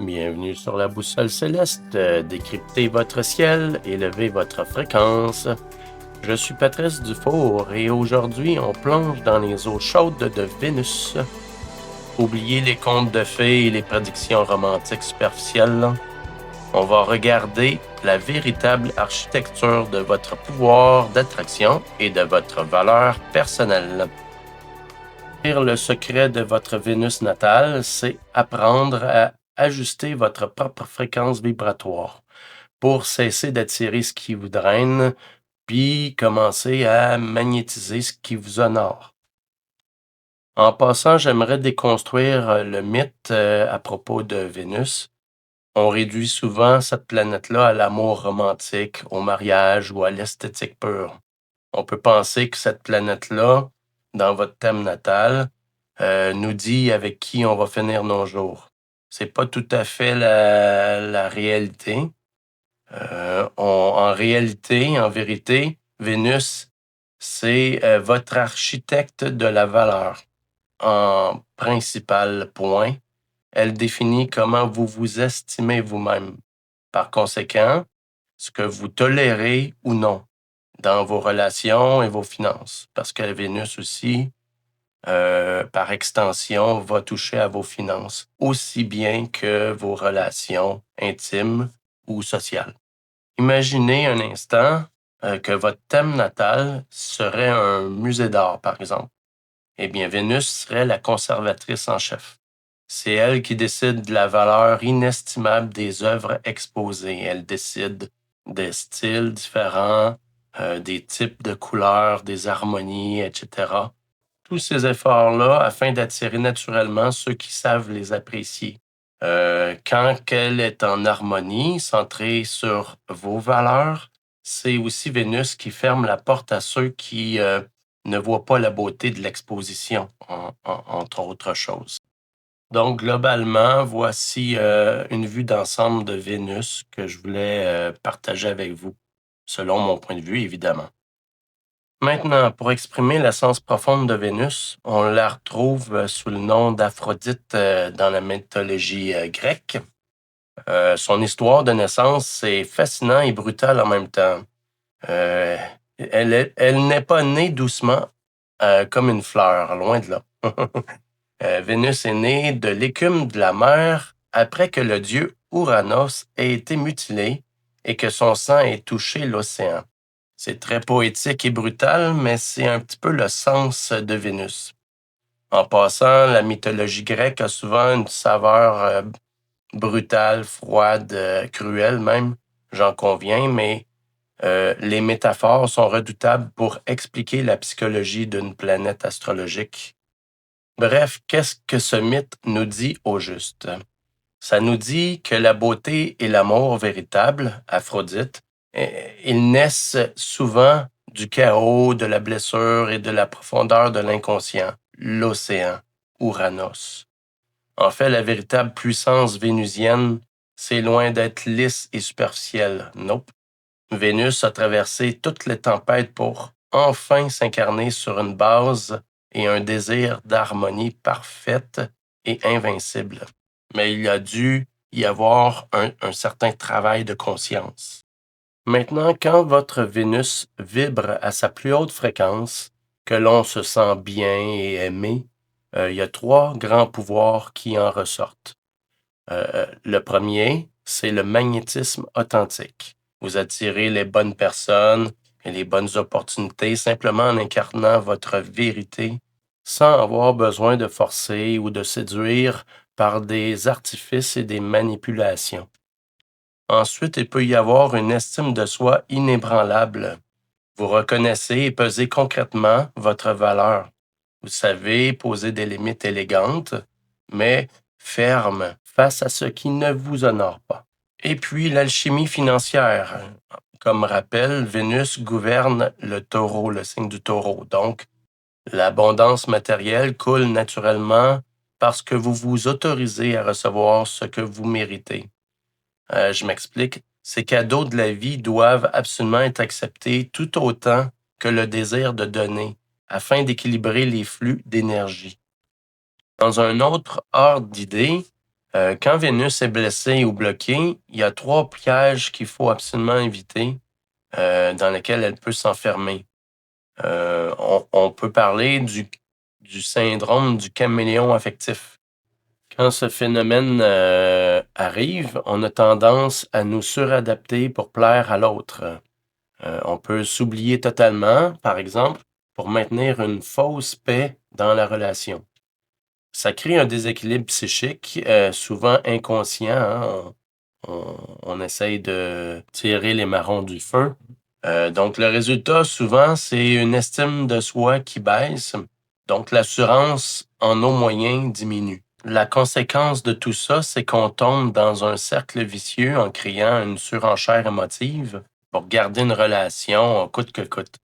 Bienvenue sur la boussole céleste, décryptez votre ciel, élevez votre fréquence. Je suis Patrice Dufour et aujourd'hui on plonge dans les eaux chaudes de Vénus. Oubliez les contes de fées et les prédictions romantiques superficielles. On va regarder la véritable architecture de votre pouvoir d'attraction et de votre valeur personnelle. Le secret de votre Vénus natale, c'est apprendre à ajuster votre propre fréquence vibratoire pour cesser d'attirer ce qui vous draine, puis commencer à magnétiser ce qui vous honore. En passant, j'aimerais déconstruire le mythe à propos de Vénus. On réduit souvent cette planète-là à l'amour romantique, au mariage ou à l'esthétique pure. On peut penser que cette planète-là, dans votre thème natal, nous dit avec qui on va finir nos jours. C'est pas tout à fait la réalité. En réalité, en vérité, Vénus, c'est votre architecte de la valeur. En principal point, elle définit comment vous vous estimez vous-même. Par conséquent, ce que vous tolérez ou non dans vos relations et vos finances. Parce que Vénus aussi, par extension, va toucher à vos finances, aussi bien que vos relations intimes ou sociales. Imaginez un instant que votre thème natal serait un musée d'art, par exemple. Eh bien, Vénus serait la conservatrice en chef. C'est elle qui décide de la valeur inestimable des œuvres exposées. Elle décide des styles différents, des types de couleurs, des harmonies, etc. Tous ces efforts-là afin d'attirer naturellement ceux qui savent les apprécier. Quand elle est en harmonie, centrée sur vos valeurs, c'est aussi Vénus qui ferme la porte à ceux qui ne voient pas la beauté de l'exposition, entre autres choses. Donc, globalement, voici une vue d'ensemble de Vénus que je voulais partager avec vous, selon mon point de vue, évidemment. Maintenant, pour exprimer l'essence profonde de Vénus, on la retrouve sous le nom d'Aphrodite dans la mythologie grecque. Son histoire de naissance, c'est fascinant et brutal en même temps. Elle n'est pas née doucement comme une fleur, loin de là. Vénus est née de l'écume de la mer après que le dieu Ouranos ait été mutilé et que son sang ait touché l'océan. C'est très poétique et brutal, mais c'est un petit peu le sens de Vénus. En passant, la mythologie grecque a souvent une saveur brutale, froide, cruelle même, j'en conviens, mais les métaphores sont redoutables pour expliquer la psychologie d'une planète astrologique. Bref, qu'est-ce que ce mythe nous dit au juste? Ça nous dit que la beauté et l'amour véritable, Aphrodite, ils naissent souvent du chaos, de la blessure et de la profondeur de l'inconscient, l'océan, Ouranos. En fait, la véritable puissance vénusienne, c'est loin d'être lisse et superficielle. Nope. Vénus a traversé toutes les tempêtes pour enfin s'incarner sur une base et un désir d'harmonie parfaite et invincible. Mais il a dû y avoir un certain travail de conscience. Maintenant, quand votre Vénus vibre à sa plus haute fréquence, que l'on se sent bien et aimé, il y a trois grands pouvoirs qui en ressortent. Le premier, c'est le magnétisme authentique. Vous attirez les bonnes personnes et les bonnes opportunités simplement en incarnant votre vérité sans avoir besoin de forcer ou de séduire par des artifices et des manipulations. Ensuite, il peut y avoir une estime de soi inébranlable. Vous reconnaissez et pesez concrètement votre valeur. Vous savez poser des limites élégantes, mais fermes face à ce qui ne vous honore pas. Et puis l'alchimie financière. Comme rappel, Vénus gouverne le taureau, le signe du taureau. Donc, l'abondance matérielle coule naturellement parce que vous vous autorisez à recevoir ce que vous méritez. Je m'explique. Ces cadeaux de la vie doivent absolument être acceptés tout autant que le désir de donner, afin d'équilibrer les flux d'énergie. Dans un autre ordre d'idées, Quand Vénus est blessée ou bloquée, il y a 3 pièges qu'il faut absolument éviter, dans lesquels elle peut s'enfermer. On peut parler du syndrome du caméléon affectif. Quand ce phénomène arrive, on a tendance à nous suradapter pour plaire à l'autre. On peut s'oublier totalement, par exemple, pour maintenir une fausse paix dans la relation. Ça crée un déséquilibre psychique, souvent inconscient, hein. On essaye de tirer les marrons du feu. Donc, le résultat, souvent, c'est une estime de soi qui baisse. Donc, l'assurance en nos moyens diminue. La conséquence de tout ça, c'est qu'on tombe dans un cercle vicieux en créant une surenchère émotive pour garder une relation coûte que coûte.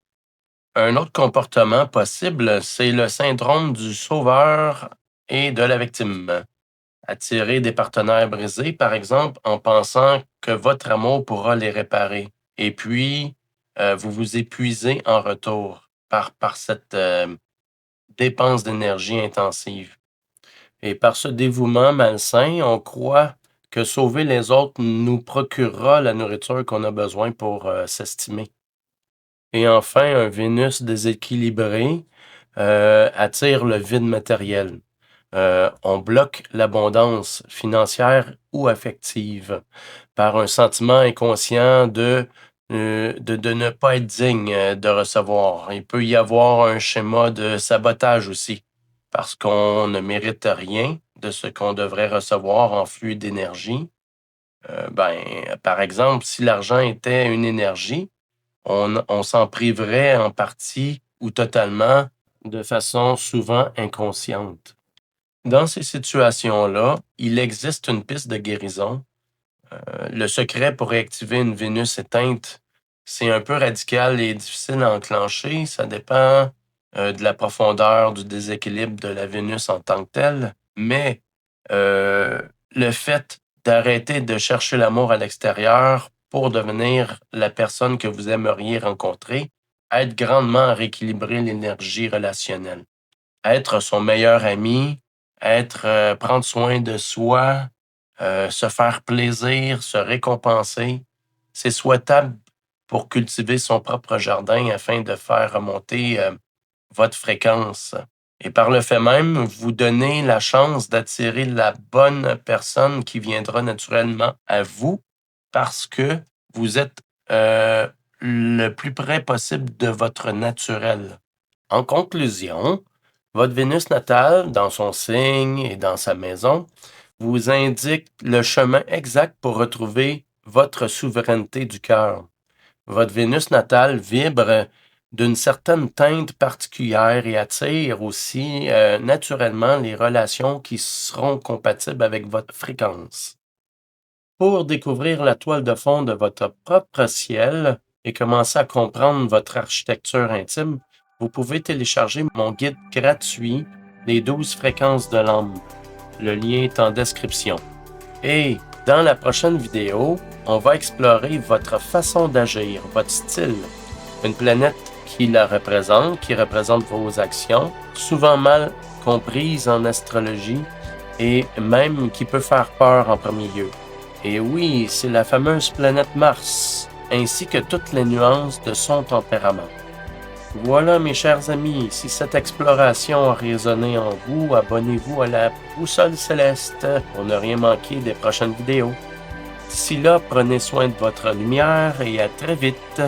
Un autre comportement possible, c'est le syndrome du sauveur et de la victime. Attirer des partenaires brisés, par exemple, en pensant que votre amour pourra les réparer. Et puis, vous vous épuisez en retour par cette dépense d'énergie intensive. Et par ce dévouement malsain, on croit que sauver les autres nous procurera la nourriture qu'on a besoin pour s'estimer. Et enfin, un Vénus déséquilibré attire le vide matériel. On bloque l'abondance financière ou affective par un sentiment inconscient de ne pas être digne de recevoir. Il peut y avoir un schéma de sabotage aussi, parce qu'on ne mérite rien de ce qu'on devrait recevoir en flux d'énergie. Par exemple, si l'argent était une énergie, on s'en priverait en partie ou totalement de façon souvent inconsciente. Dans ces situations-là, il existe une piste de guérison. Le secret pour réactiver une Vénus éteinte, c'est un peu radical et difficile à enclencher. Ça dépend de la profondeur du déséquilibre de la Vénus en tant que telle. Mais le fait d'arrêter de chercher l'amour à l'extérieur pour devenir la personne que vous aimeriez rencontrer aide grandement à rééquilibrer l'énergie relationnelle. Être son meilleur ami, prendre soin de soi, se faire plaisir, se récompenser, c'est souhaitable pour cultiver son propre jardin afin de faire remonter votre fréquence. Et par le fait même, vous donnez la chance d'attirer la bonne personne qui viendra naturellement à vous parce que vous êtes le plus près possible de votre naturel. En conclusion, votre Vénus natale, dans son signe et dans sa maison, vous indique le chemin exact pour retrouver votre souveraineté du cœur. Votre Vénus natale vibre d'une certaine teinte particulière et attire aussi naturellement les relations qui seront compatibles avec votre fréquence. Pour découvrir la toile de fond de votre propre ciel et commencer à comprendre votre architecture intime, vous pouvez télécharger mon guide gratuit « Les 12 fréquences de l'âme ». Le lien est en description. Et dans la prochaine vidéo, on va explorer votre façon d'agir, votre style. Une planète qui représente vos actions, souvent mal comprises en astrologie et même qui peut faire peur en premier lieu. Et oui, c'est la fameuse planète Mars, ainsi que toutes les nuances de son tempérament. Voilà mes chers amis, si cette exploration a résonné en vous, abonnez-vous à la Boussole Céleste pour ne rien manquer des prochaines vidéos. D'ici là, prenez soin de votre lumière et à très vite.